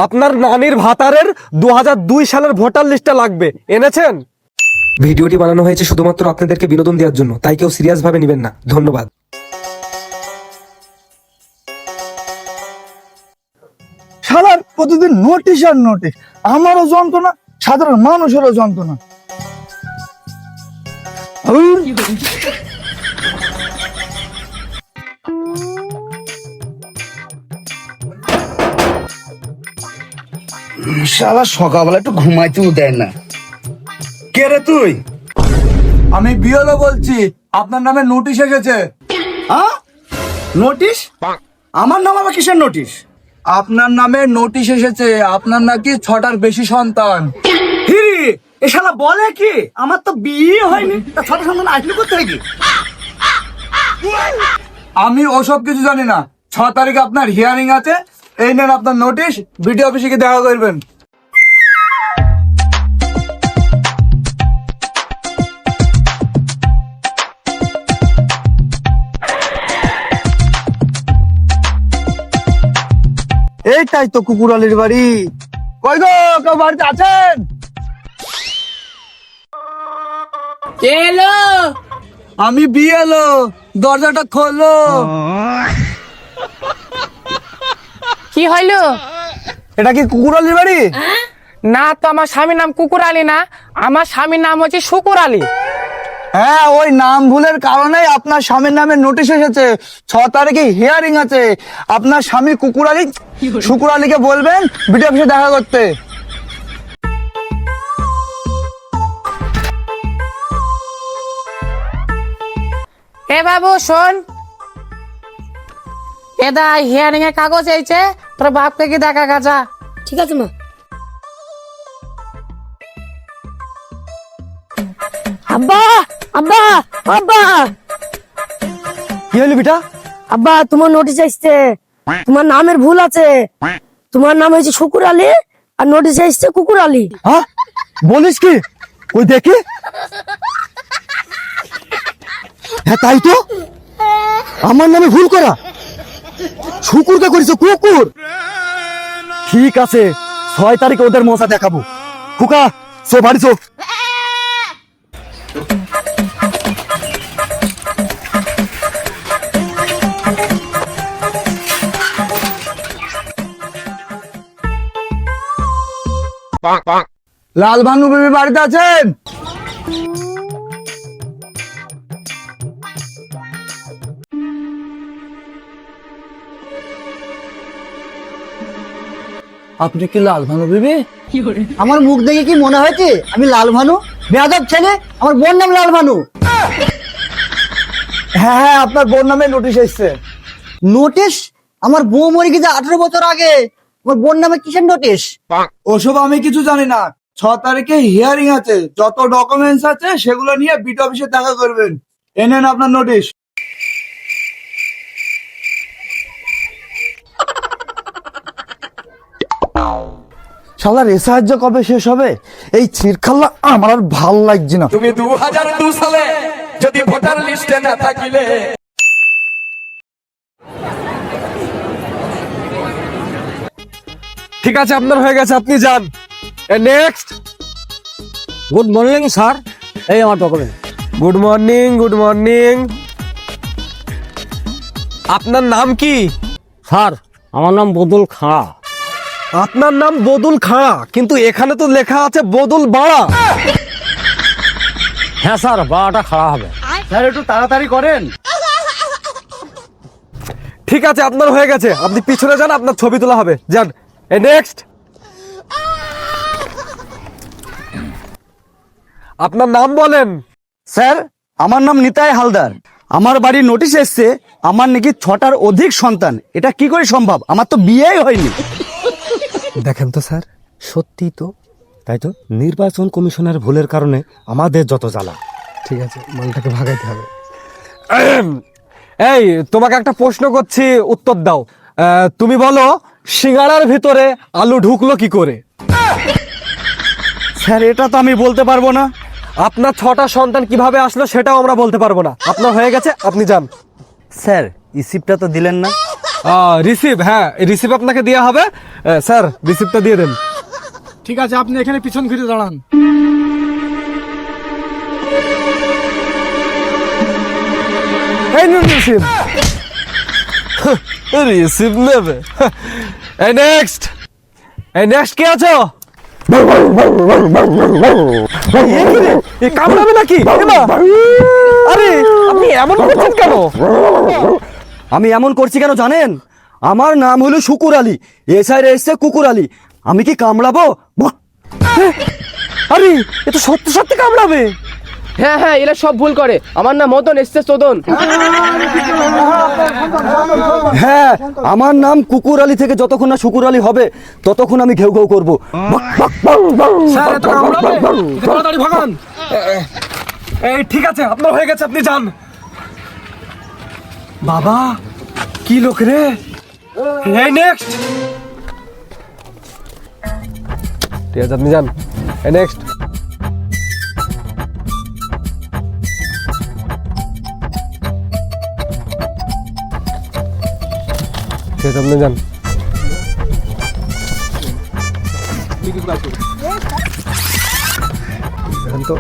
আপনার নানির ভাতারের 2002 সালের ভোটার লিস্টটা লাগবে, এনেছেন? ভিডিওটি বানানো হয়েছে শুধুমাত্র আপনাদেরকে বিনোদন দেওয়ার জন্য, তাই কেউ সিরিয়াস ভাবে নেবেন না। ধন্যবাদ। শালার প্রতিদিন নোটিশ আর নোটিশ, আমারও যন্ত্রণা, সাধারণ মানুষেরও যন্ত্রণা। শালা সকালবেলা একটু ঘুমাইতেও দেয় না। কে রে তুই? আমি বিয়লো বলছি, আপনার নামে নোটিশ এসেছে। হ্যাঁ, নোটিশ? আমার নাম আবার কিসের নোটিশ? আপনার নামে নোটিশ এসেছে, আপনার নাকি 6টার বেশি সন্তান। হিরি, এ শালা বলে কি? আমার তো বিয়ে হয়নি, তা ছোট সন্তান আসলে কোথায় কি? আমি ওসব কিছু জানি না। 6 তারিখে আপনার হিয়ারিং আছে, এই নেন আপনার নোটিশ, বিডিও অফিসে গিয়ে দেখা করবেন। এইটাই তো কুকুরালির বাড়ি। কই গো, কেউ বাড়িতে আছেন? আমি বিয়েলো, দরজাটা খোলো। কি হইলো? এটা কি কুকুরালির বাড়ি? না তো, আমার স্বামীর নাম কুকুর আলী না, আমার স্বামীর নাম হচ্ছে শুকুর আলী। হ্যাঁ, ওই নাম ভুলের কারণে আপনার স্বামীর নামে নোটিশ এসেছে। 6 তারিখে হিয়ারিং আছে। আপনার স্বামী কুকুর আলী, শুকুর আলীকে বলবেন বিডিও অফিসে দেখা করতে। এ বাবু শোন, এদা হিয়ারিং এর কাগজ এইছে, তোর বাপকে কি দেখা গাছা। ঠিক আছে মা। আব্বা, আব্বা, আব্বা, কি হলো বেটা? আব্বা, তোমার নোটিশ আসছে, তোমার নামের ভুল আছে। তোমার নাম হয়েছে শুকুর আলী আর নোটিশ আসছে কুকুর আলী। হ্যাঁ, বলিস কি? ওই দেখি। হ্যাঁ তাই তো, আমার নামে ভুল করা। শুকুরকে করেছে কুকুর। ঠিক আছে, 6 তারিখে ওদের মশা দেখাবো। খুকা, সো বাড়ি চো। লাল ভানু বেবি বাড়িতে আছেন? আপনি কি লাল ভানু বেবি? আমার মুখ দেখে কি মনে হয়েছে আমি লাল ভানু? বেয়াদব ছেলে, আমার বোন নাম লাল ভানু। হ্যাঁ হ্যাঁ, আপনার বোন নামে নোটিশ এসছে। নোটিশ? আমার বউ মরে গেছে 18 বছর আগে, আমার বোন নামে কিসের নোটিশ? ওসব আমি কিছু জানি না। 6 তারিখে হিয়ারিং আছে, যত ডকুমেন্টস আছে সেগুলো নিয়ে বিডিও অফিসে দেখা করবেন। এনেন আপনার নোটিশ। শালার এ সাহায্য কবে শেষ হবে? এই চিরখাল্লা আমার আর ভাল লাগছে না। তুমি 2002 সালে যদি ভোটার লিস্টে না থাকিলে। ঠিক আছে, আপনার হয়ে গেছে, আপনি যান। নেক্সট। গুড মর্নিং স্যার, এই আমার document. Good morning, good morning. আপনার নাম কি? স্যার, আমার নাম বদুল খাঁ। আপনার নাম বদুল খাঁ, কিন্তু এখানে তো লেখা আছে বদুল বাড়া। হ্যাঁ স্যার, বাড়াটা খাড়া হবে। স্যার একটু তাড়াতাড়ি করেন। ঠিক আছে, আপনার হয়ে গেছে, আপনি পিছনে যান, আপনার ছবি তোলা হবে, যান। নেক্সট। আপনার নাম বলেন। স্যার, আমার নাম নিতাই হালদার। আমার বাড়ির নোটিশ এসছে আমার নাকি 6টার অধিক সন্তান। এটা কি করে সম্ভব? আমার তো বিয়েই হয়নি। দেখেন তো স্যার, সত্যি তো তাই তো, নির্বাচন কমিশনের ভুলের কারণে আমাদের যত জ্বালা। ঠিক আছে, মালটাকে ভাগাইতে হবে। এই, তোমাকে একটা প্রশ্ন করছি, উত্তর দাও। তুমি বলো, সিঙ্গাড়ার ভিতরে আলু ঢুকলো কি করে? স্যার, এটা তো আমি বলতে পারবো না। আপনার 6টা সন্তান কিভাবে আসলো সেটাও আমরা বলতে পারবো না। আপনার হয়ে গেছে, আপনি যান। স্যার, রিসিপ্টটা তো দিলেন না। রিসিভ, হ্যাঁ রিসিভ আপনাকে দেওয়া হবে। স্যার রিসিভটা দিয়ে দেন। ঠিক আছে, আপনি এখানে পিছন ফিরে দাঁড়ান। এই নিন রিসিভ। রিসিভ নেবে। এই নেক্সট, এই নেক্সট কে আছো? কামড়াবে নাকি? আরে আপনি এমন করছেন কেন? আমি এমন করছি কেন জানেন? আমার নাম হলো শুকুর আলী, এসআই এসছে কুকুর আলী। আমি কি কামড়াবো? আরে এ তো সত্যি সত্যি কামড়াবে। হ্যাঁ হ্যাঁ, এরা সব ভুল করে। আমার নাম মদন, এসছে চোদন। হ্যাঁ, আমার নাম কুকুর আলী থেকে যতক্ষণ না শুকুর আলী হবে ততক্ষণ আমি ঘেউ ঘেউ করবো। স্যার এত কামড়াবে? তাড়াতাড়ি ভাগান। এই ঠিক আছে, আপনার হয়ে গেছে, আপনি যান। বাবা কি লোক রে। এই নেক্সট, ঠিক আছে আপনি যান। এই নেক্সট, ঠিক আছে আপনি যান। তো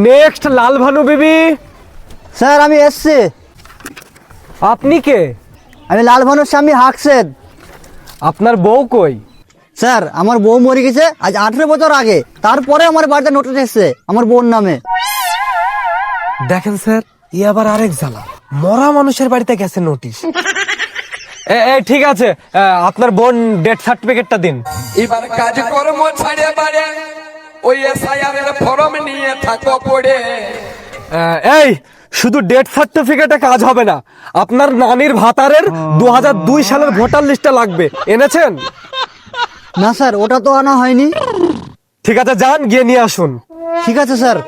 নেক্সট লাল ভানু বিবি। স্যার আমি এসছি। আপনি কে? আমি লাল ভানুর স্বামী হাকসেদ। আপনার বউ কই? স্যার আমার বউ মরে গেছে আজ 18 বছর আগে, তারপরে আমার বাড়িতে নোটিশ এসছে আমার বোন নামে। দেখেন স্যার, ই আবার আরেক জ্বালা, মরা মানুষের বাড়িতে গেছে নোটিশ। ঠিক আছে, আপনার বোন ডেথ সার্টিফিকেটটা দিন। এবার কাজকর্ম ছাড়ে বাড়ে ওই এসআইআর ফর্ম নিয়ে থাকো পড়ে। এই শুধু ডেথ সার্টিফিকেটে কাজ হবে না, আপনার নানির ভাতারের 2002 সালের ভোটার লিস্টটা লাগবে। এনেছেন? না স্যার, ওটা তো আনা হয়নি। ঠিক আছে যান, গিয়ে নিয়ে আসুন। ঠিক আছে স্যার।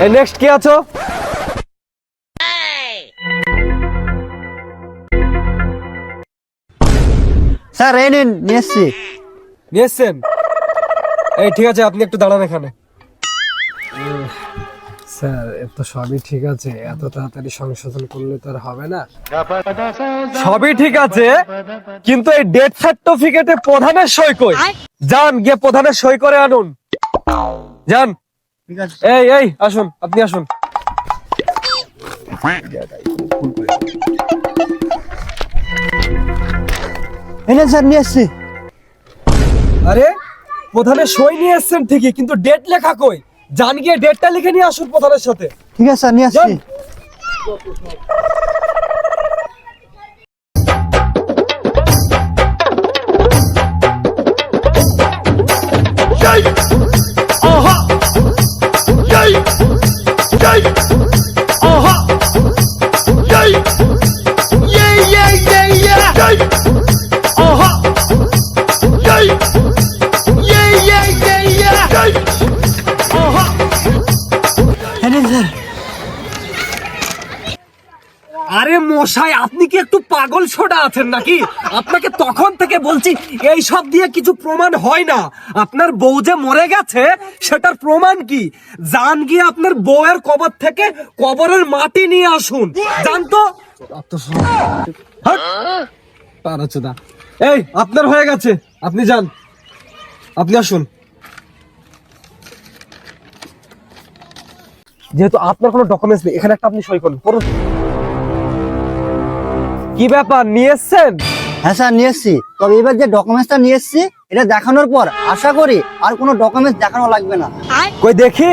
এই নেক্সট কি আছো? স্যার এই নিন, নিয়ে এসছি। নিয়ে এসছেন? এই ঠিক আছে, আপনি একটু দাঁড়ান এখানে। স্যার এত সবই ঠিক আছে, এত তাড়াতাড়ি সংশোধন করলে তো আর হবে না। সবই ঠিক আছে, কিন্তু এই ডেথ সার্টিফিকেটে প্রধানের সই কই? যান গিয়ে প্রধানের সই করে আনুন। যান। এই এই আসুন, আপনি আসুন। এই নিন স্যার, নিয়ে এসছি। আরে প্রধানের সই নিয়ে এসছেন ঠিকই, কিন্তু ডেট লেখা কই? যান গিয়ে ডেটটা লিখে নিয়ে আসুন প্রধানের সাথে। ঠিক আছে স্যার, নিয়ে আসছি। আরে মশাই, আপনি কি একটু পাগল ছোটা আছেন নাকি? আপনাকে তখন থেকে বলছি এই সব দিয়ে কিছু প্রমাণ হয় না। আপনার বউ যে মরে গেছে সেটার প্রমাণ কি? যান গিয়ে আপনার বউয়ের কবর থেকে কবরের মাটি নিয়ে আসুন। জান তো। এই আপনার হয়ে গেছে, আপনি যান, আপনি আসুন। যেহেতু আপনার কোনো ডকুমেন্টস নেই, এখানে একটা আপনি সই করুন। কি ব্যাপার, নিয়ে এসছেন? হ্যাঁ স্যার নিয়ে এসছি, তবে এবার যে ডকুমেন্টসটা নিয়ে এসছি এটা দেখানোর পর আশা করি আর কোনো ডকুমেন্টস দেখানো লাগবে না। কই দেখি।